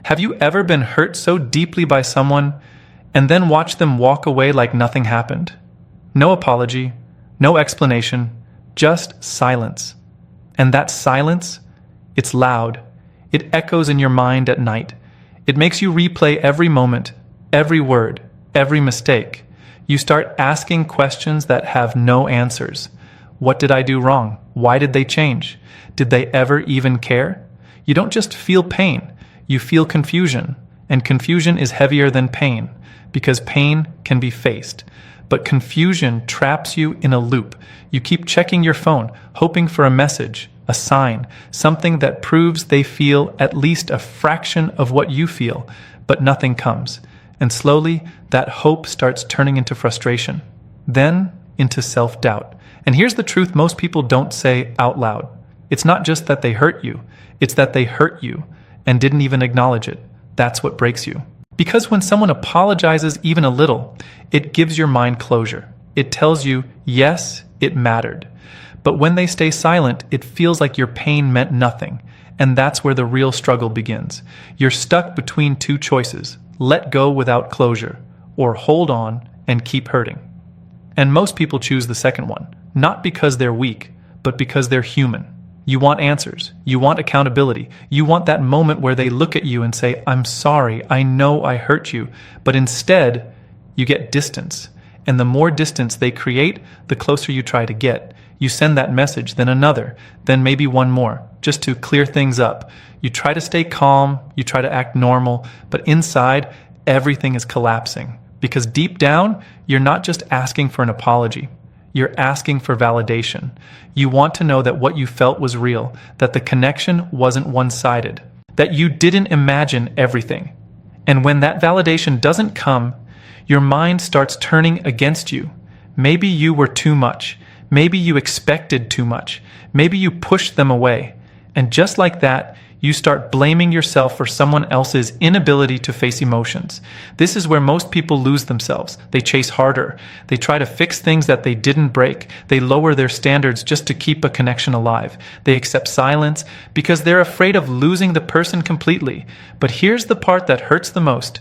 Have you ever been hurt so deeply by someone and then watched them walk away like nothing happened? No apology, no explanation, just silence. And that silence, it's loud. It echoes in your mind at night. It makes you replay every moment, every word, every mistake. You start asking questions that have no answers. What did I do wrong? Why did they change? Did they ever even care? You don't just feel pain, you feel confusion. And confusion is heavier than pain, because pain can be faced. But confusion traps you in a loop. You keep checking your phone, hoping for a message, a sign, something that proves they feel at least a fraction of what you feel, but nothing comes. And slowly, that hope starts turning into frustration, then into self-doubt. And here's the truth most people don't say out loud. It's not just that they hurt you, it's that they hurt you and didn't even acknowledge it. That's what breaks you. Because when someone apologizes even a little, it gives your mind closure. It tells you, yes, it mattered. But when they stay silent, it feels like your pain meant nothing. And that's where the real struggle begins. You're stuck between two choices: let go without closure, or hold on and keep hurting. And most people choose the second one, not because they're weak, but because they're human. You want answers. You want accountability. You want that moment where they look at you and say, I'm sorry, I know I hurt you. But instead, you get distance. And the more distance they create, the closer you try to get. You send that message, then another, then maybe one more, just to clear things up. You try to stay calm, you try to act normal, but inside, everything is collapsing. Because deep down, you're not just asking for an apology. You're asking for validation. You want to know that what you felt was real, that the connection wasn't one-sided, that you didn't imagine everything. And when that validation doesn't come, your mind starts turning against you. Maybe you were too much. Maybe you expected too much. Maybe you pushed them away. And just like that, you start blaming yourself for someone else's inability to face emotions. This is where most people lose themselves. They chase harder. They try to fix things that they didn't break. They lower their standards just to keep a connection alive. They accept silence because they're afraid of losing the person completely. But here's the part that hurts the most.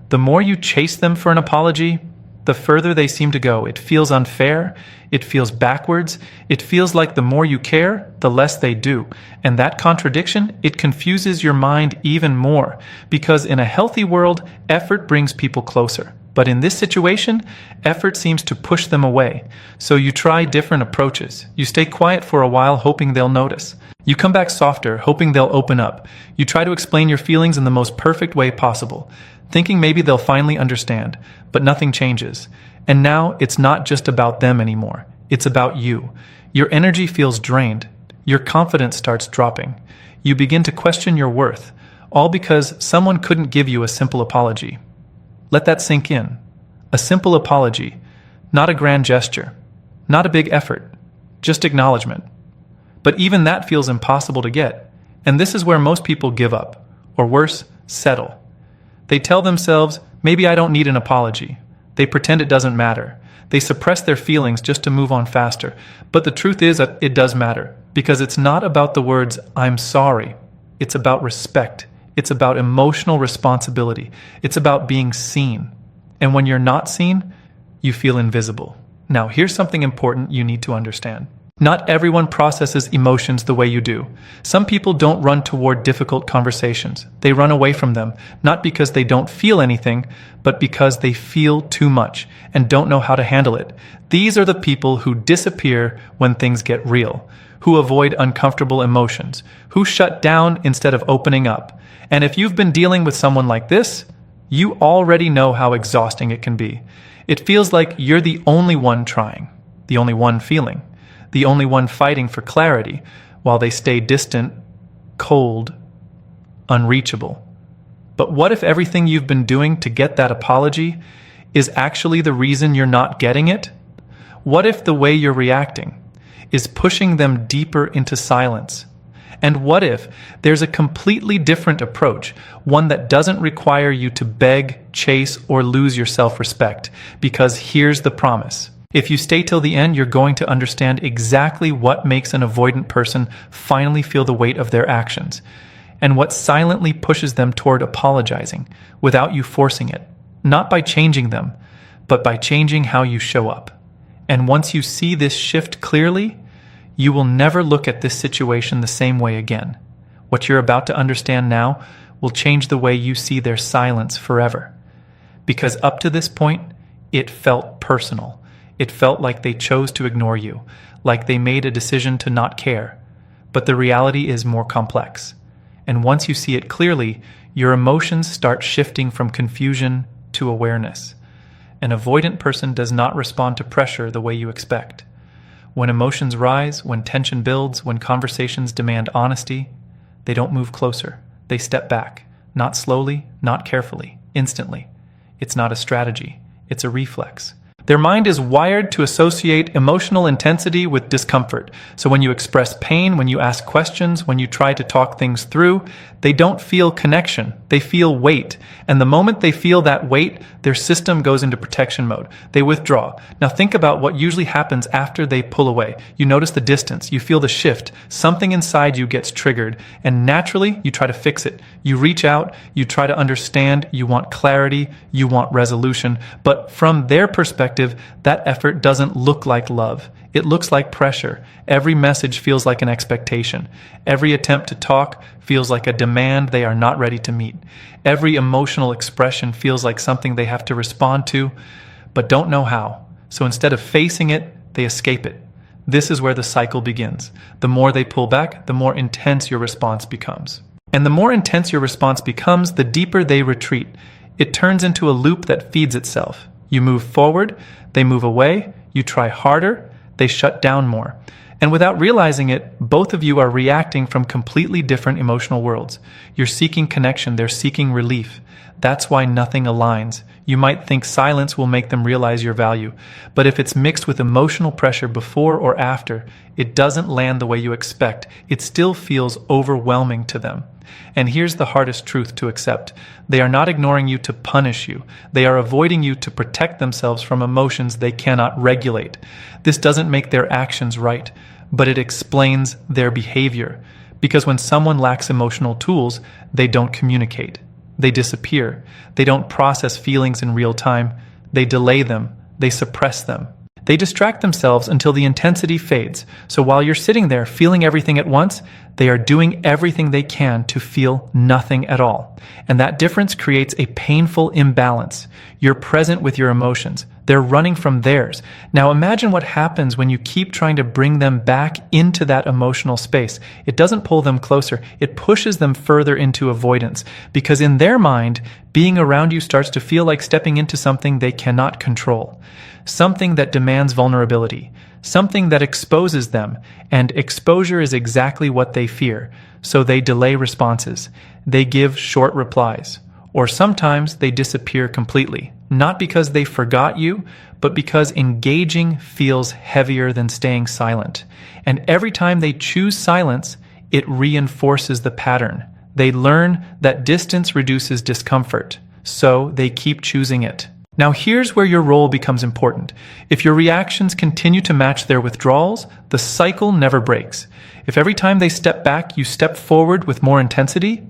The more you chase them for an apology, the further they seem to go. It feels unfair. It feels backwards. It feels like the more you care, the less they do. And that contradiction, it confuses your mind even more. Because in a healthy world, effort brings people closer. But in this situation, effort seems to push them away. So you try different approaches. You stay quiet for a while, hoping they'll notice. You come back softer, hoping they'll open up. You try to explain your feelings in the most perfect way possible, thinking maybe they'll finally understand, but nothing changes. And now it's not just about them anymore. It's about you. Your energy feels drained. Your confidence starts dropping. You begin to question your worth, all because someone couldn't give you a simple apology. Let that sink in. A simple apology, not a grand gesture, not a big effort, just acknowledgement. But even that feels impossible to get. And this is where most people give up, or worse, settle. They tell themselves, maybe I don't need an apology. They pretend it doesn't matter. They suppress their feelings just to move on faster. But the truth is that it does matter, because it's not about the words, I'm sorry. It's about respect. It's about emotional responsibility. It's about being seen. And when you're not seen, you feel invisible. Now, here's something important you need to understand. Not everyone processes emotions the way you do. Some people don't run toward difficult conversations. They run away from them, not because they don't feel anything, but because they feel too much and don't know how to handle it. These are the people who disappear when things get real, who avoid uncomfortable emotions, who shut down instead of opening up. And if you've been dealing with someone like this, you already know how exhausting it can be. It feels like you're the only one trying, the only one feeling, the only one fighting for clarity, while they stay distant, cold, unreachable. But what if everything you've been doing to get that apology is actually the reason you're not getting it? What if the way you're reacting is pushing them deeper into silence? And what if there's a completely different approach, one that doesn't require you to beg, chase, or lose your self-respect? Because here's the promise. If you stay till the end, you're going to understand exactly what makes an avoidant person finally feel the weight of their actions. and what silently pushes them toward apologizing without you forcing it, not by changing them, but by changing how you show up. And once you see this shift clearly, you will never look at this situation the same way again. What you're about to understand now will change the way you see their silence forever. Because up to this point, it felt personal. It felt like they chose to ignore you, like they made a decision to not care. But the reality is more complex. And once you see it clearly, your emotions start shifting from confusion to awareness. An avoidant person does not respond to pressure the way you expect. When emotions rise, when tension builds, when conversations demand honesty, they don't move closer. They step back, not slowly, not carefully, instantly. It's not a strategy, it's a reflex. Their mind is wired to associate emotional intensity with discomfort. So when you express pain, when you ask questions, when you try to talk things through, they don't feel connection. They feel weight. And the moment they feel that weight, their system goes into protection mode. They withdraw. Now think about what usually happens after they pull away. You notice the distance. You feel the shift. Something inside you gets triggered. And naturally, you try to fix it. You reach out. You try to understand. You want clarity. You want resolution. But from their perspective, that effort doesn't look like love. It looks like pressure. Every message feels like an expectation. Every attempt to talk feels like a demand they are not ready to meet. Every emotional expression feels like something they have to respond to, but don't know how. So instead of facing it, they escape it. This is where the cycle begins. The more they pull back, the more intense your response becomes. And the more intense your response becomes, the deeper they retreat. It turns into a loop that feeds itself. You move forward, they move away, you try harder, they shut down more. And without realizing it, both of you are reacting from completely different emotional worlds. You're seeking connection, they're seeking relief. That's why nothing aligns. You might think silence will make them realize your value, but if it's mixed with emotional pressure before or after, it doesn't land the way you expect. It still feels overwhelming to them. And here's the hardest truth to accept. They are not ignoring you to punish you. They are avoiding you to protect themselves from emotions they cannot regulate. This doesn't make their actions right, but it explains their behavior. Because when someone lacks emotional tools, they don't communicate. They disappear. They don't process feelings in real time. They delay them. They suppress them. They distract themselves until the intensity fades. So while you're sitting there feeling everything at once, they are doing everything they can to feel nothing at all. And that difference creates a painful imbalance. You're present with your emotions. They're running from theirs. Now imagine what happens when you keep trying to bring them back into that emotional space. It doesn't pull them closer. It pushes them further into avoidance. Because in their mind, being around you starts to feel like stepping into something they cannot control. Something that demands vulnerability. Something that exposes them. And exposure is exactly what they fear. So they delay responses. They give short replies. Or sometimes they disappear completely. Not because they forgot you, but because engaging feels heavier than staying silent. And every time they choose silence, it reinforces the pattern. They learn that distance reduces discomfort, so they keep choosing it. Now here's where your role becomes important. If your reactions continue to match their withdrawals, the cycle never breaks. If every time they step back, you step forward with more intensity,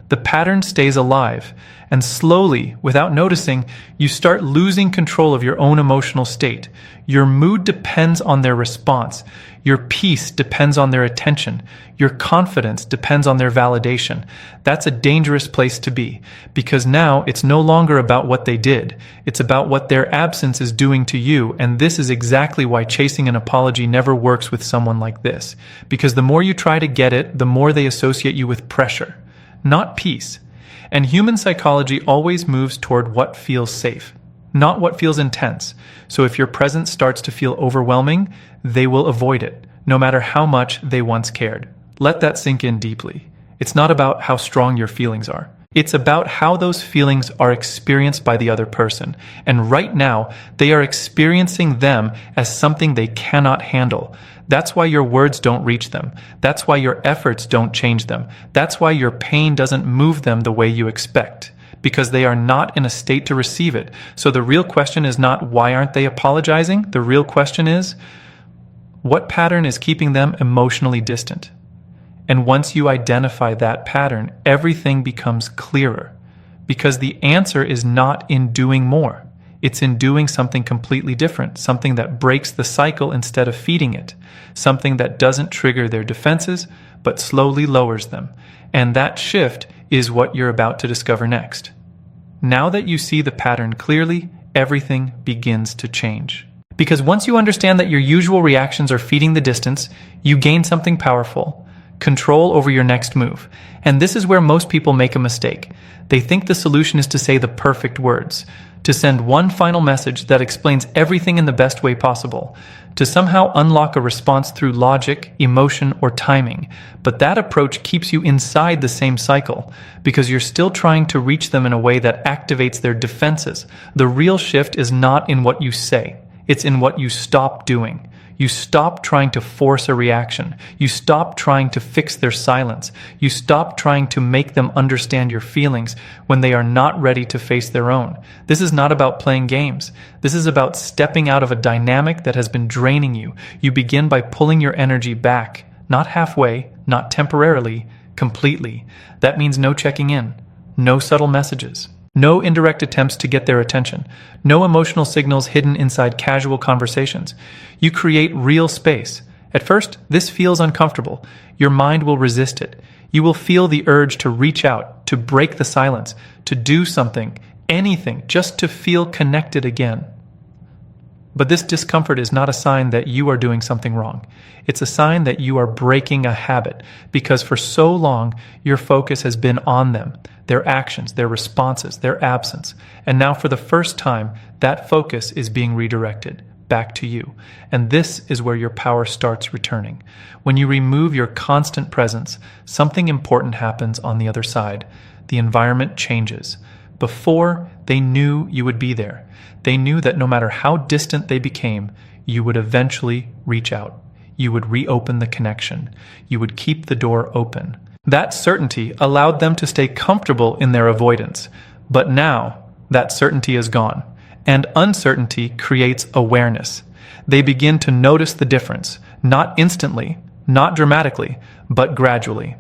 the pattern stays alive. And slowly, without noticing, you start losing control of your own emotional state. Your mood depends on their response. Your peace depends on their attention. Your confidence depends on their validation. That's a dangerous place to be, because now it's no longer about what they did. It's about what their absence is doing to you, and this is exactly why chasing an apology never works with someone like this. Because the more you try to get it, the more they associate you with pressure, not peace. And human psychology always moves toward what feels safe, not what feels intense. So if your presence starts to feel overwhelming, they will avoid it, no matter how much they once cared. Let that sink in deeply. It's not about how strong your feelings are. It's about how those feelings are experienced by the other person. And right now, they are experiencing them as something they cannot handle. That's why your words don't reach them. That's why your efforts don't change them. That's why your pain doesn't move them the way you expect. Because they are not in a state to receive it. So the real question is not why aren't they apologizing? The real question is, what pattern is keeping them emotionally distant? And once you identify that pattern, everything becomes clearer. Because the answer is not in doing more. It's in doing something completely different, something that breaks the cycle instead of feeding it, something that doesn't trigger their defenses, but slowly lowers them. And that shift is what you're about to discover next. Now that you see the pattern clearly, everything begins to change. Because once you understand that your usual reactions are feeding the distance, you gain something powerful: control over your next move. And this is where most people make a mistake. They think the solution is to say the perfect words, to send one final message that explains everything in the best way possible, to somehow unlock a response through logic, emotion, or timing. But that approach keeps you inside the same cycle, because you're still trying to reach them in a way that activates their defenses. The real shift is not in what you say, it's in what you stop doing. You stop trying to force a reaction. You stop trying to fix their silence. You stop trying to make them understand your feelings when they are not ready to face their own. This is not about playing games. This is about stepping out of a dynamic that has been draining you. You begin by pulling your energy back, not halfway, not temporarily, completely. That means no checking in, no subtle messages, no indirect attempts to get their attention, no emotional signals hidden inside casual conversations. You create real space. At first, this feels uncomfortable. Your mind will resist it. You will feel the urge to reach out, to break the silence, to do something, anything, just to feel connected again. But this discomfort is not a sign that you are doing something wrong. It's a sign that you are breaking a habit, because for so long, your focus has been on them, their actions, their responses, their absence. And now for the first time, that focus is being redirected back to you. And this is where your power starts returning. When you remove your constant presence, something important happens on the other side. The environment changes. Before, they knew you would be there. They knew that no matter how distant they became, you would eventually reach out. You would reopen the connection. You would keep the door open. That certainty allowed them to stay comfortable in their avoidance. But now, that certainty is gone. And uncertainty creates awareness. They begin to notice the difference, not instantly, not dramatically, but gradually.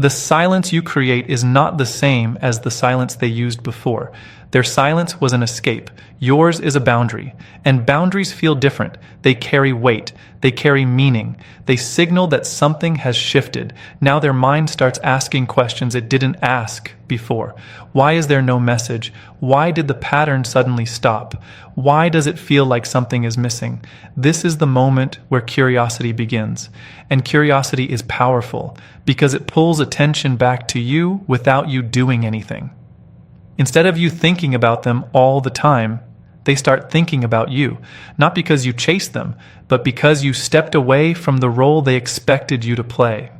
The silence you create is not the same as the silence they used before. Their silence was an escape. Yours is a boundary. And boundaries feel different. They carry weight. They carry meaning. They signal that something has shifted. Now their mind starts asking questions it didn't ask before. Why is there no message? Why did the pattern suddenly stop? Why does it feel like something is missing? This is the moment where curiosity begins. And curiosity is powerful because it pulls attention back to you without you doing anything. Instead of you thinking about them all the time, they start thinking about you, not because you chased them, but because you stepped away from the role they expected you to play.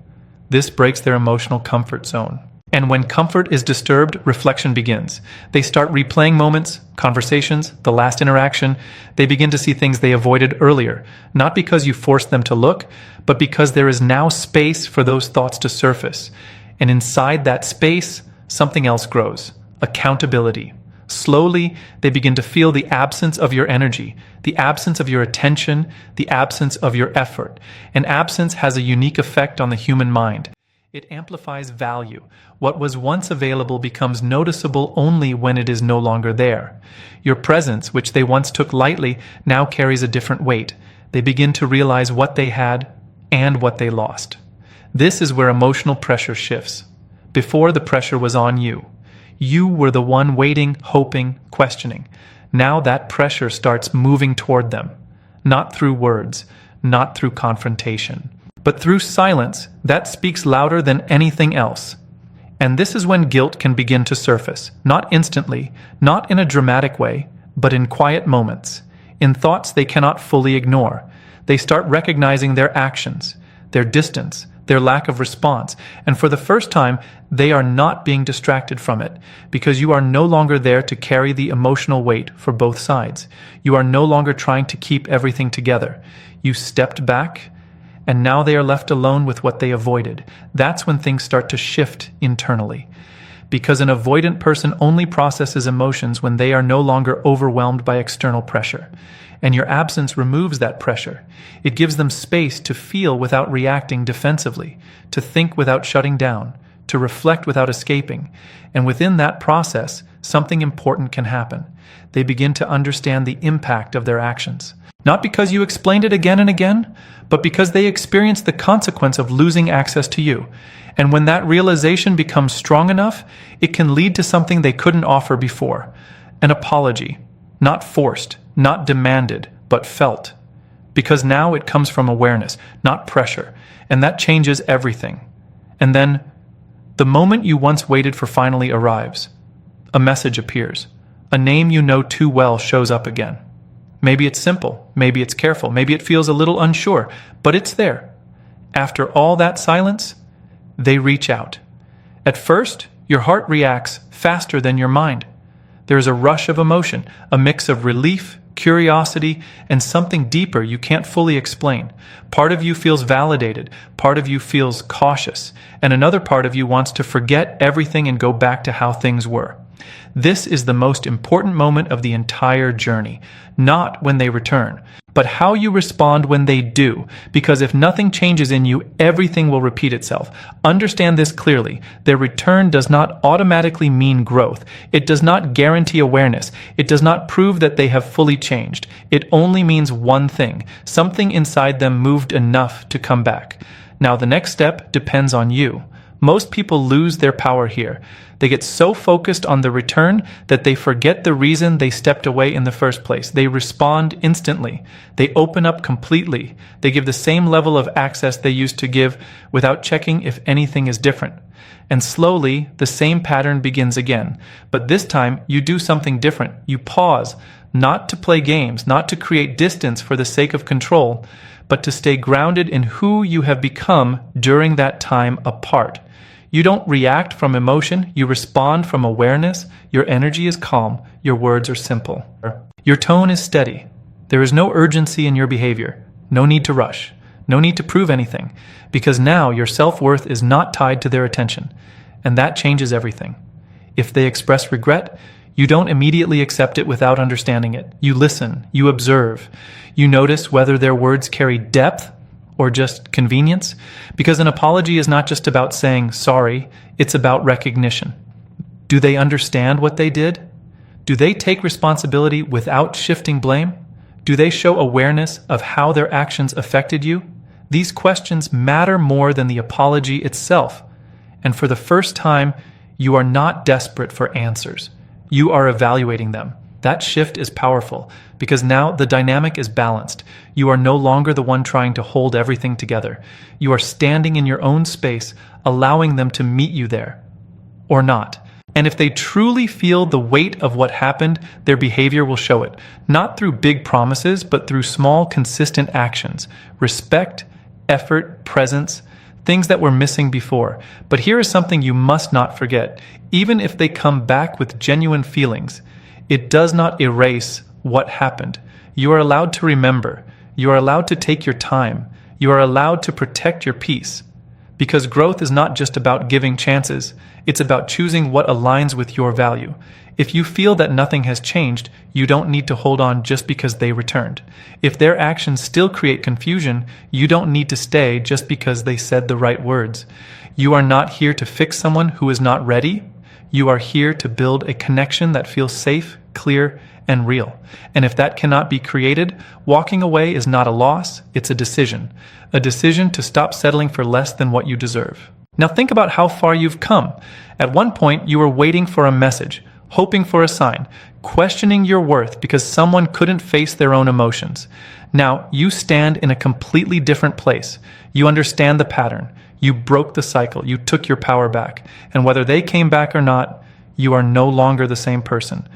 This breaks their emotional comfort zone. And when comfort is disturbed, reflection begins. They start replaying moments, conversations, the last interaction. They begin to see things they avoided earlier, not because you forced them to look, but because there is now space for those thoughts to surface. And inside that space, something else grows. Accountability. Slowly, they begin to feel the absence of your energy, the absence of your attention, the absence of your effort. And absence has a unique effect on the human mind. It amplifies value. What was once available becomes noticeable only when it is no longer there. Your presence, which they once took lightly, now carries a different weight. They begin to realize what they had and what they lost. This is where emotional pressure shifts. Before, the pressure was on you. You were the one waiting, hoping, questioning. Now that pressure starts moving toward them, not through words, not through confrontation, but through silence that speaks louder than anything else. And this is when guilt can begin to surface, not instantly, not in a dramatic way, but in quiet moments, in thoughts they cannot fully ignore. They start recognizing their actions, their distance, their lack of response, and for the first time, they are not being distracted from it, because you are no longer there to carry the emotional weight for both sides. You are no longer trying to keep everything together. You stepped back, and now they are left alone with what they avoided. That's when things start to shift internally, because an avoidant person only processes emotions when they are no longer overwhelmed by external pressure. and your absence removes that pressure. It gives them space to feel without reacting defensively, to think without shutting down, to reflect without escaping. And within that process, something important can happen. They begin to understand the impact of their actions. Not because you explained it again and again, but because they experience the consequence of losing access to you. And when that realization becomes strong enough, it can lead to something they couldn't offer before. An apology. Not forced, not demanded, but felt. Because now it comes from awareness, not pressure. And that changes everything. And then, the moment you once waited for finally arrives. A message appears. A name you know too well shows up again. Maybe it's simple, maybe it's careful, maybe it feels a little unsure, but it's there. After all that silence, they reach out. At first, your heart reacts faster than your mind. There is a rush of emotion, a mix of relief, curiosity, and something deeper you can't fully explain. Part of you feels validated, part of you feels cautious, and another part of you wants to forget everything and go back to how things were. This is the most important moment of the entire journey, not when they return, but how you respond when they do, because if nothing changes in you, everything will repeat itself. Understand this clearly. Their return does not automatically mean growth. It does not guarantee awareness. It does not prove that they have fully changed. It only means one thing. Something inside them moved enough to come back. Now, the next step depends on you. Most people lose their power here. They get so focused on the return that they forget the reason they stepped away in the first place. They respond instantly. They open up completely. They give the same level of access they used to give without checking if anything is different. And slowly, the same pattern begins again. But this time, you do something different. You pause, not to play games, not to create distance for the sake of control, but to stay grounded in who you have become during that time apart. You don't react from emotion, you respond from awareness. Your energy is calm, your words are simple. Your tone is steady. There is no urgency in your behavior, no need to rush, no need to prove anything, because now your self-worth is not tied to their attention, and that changes everything. If they express regret, you don't immediately accept it without understanding it. You listen, you observe, you notice whether their words carry depth or just convenience, because an apology is not just about saying sorry, it's about recognition. Do they understand what they did? Do they take responsibility without shifting blame? Do they show awareness of how their actions affected you? These questions matter more than the apology itself. And for the first time, you are not desperate for answers. You are evaluating them. That shift is powerful because now the dynamic is balanced. You are no longer the one trying to hold everything together. You are standing in your own space, allowing them to meet you there. Or not. And if they truly feel the weight of what happened, their behavior will show it. Not through big promises, but through small, consistent actions. Respect, effort, presence, things that were missing before. But here is something you must not forget. Even if they come back with genuine feelings, it does not erase what happened. You are allowed to remember. You are allowed to take your time. You are allowed to protect your peace. Because growth is not just about giving chances. It's about choosing what aligns with your value. If you feel that nothing has changed, you don't need to hold on just because they returned. If their actions still create confusion, you don't need to stay just because they said the right words. You are not here to fix someone who is not ready. You are here to build a connection that feels safe, clear, and real. And if that cannot be created, walking away is not a loss, it's a decision. A decision to stop settling for less than what you deserve. Now think about how far you've come. At one point, you were waiting for a message, hoping for a sign, questioning your worth because someone couldn't face their own emotions. Now, you stand in a completely different place. You understand the pattern. You broke the cycle. You took your power back. And whether they came back or not, you are no longer the same person.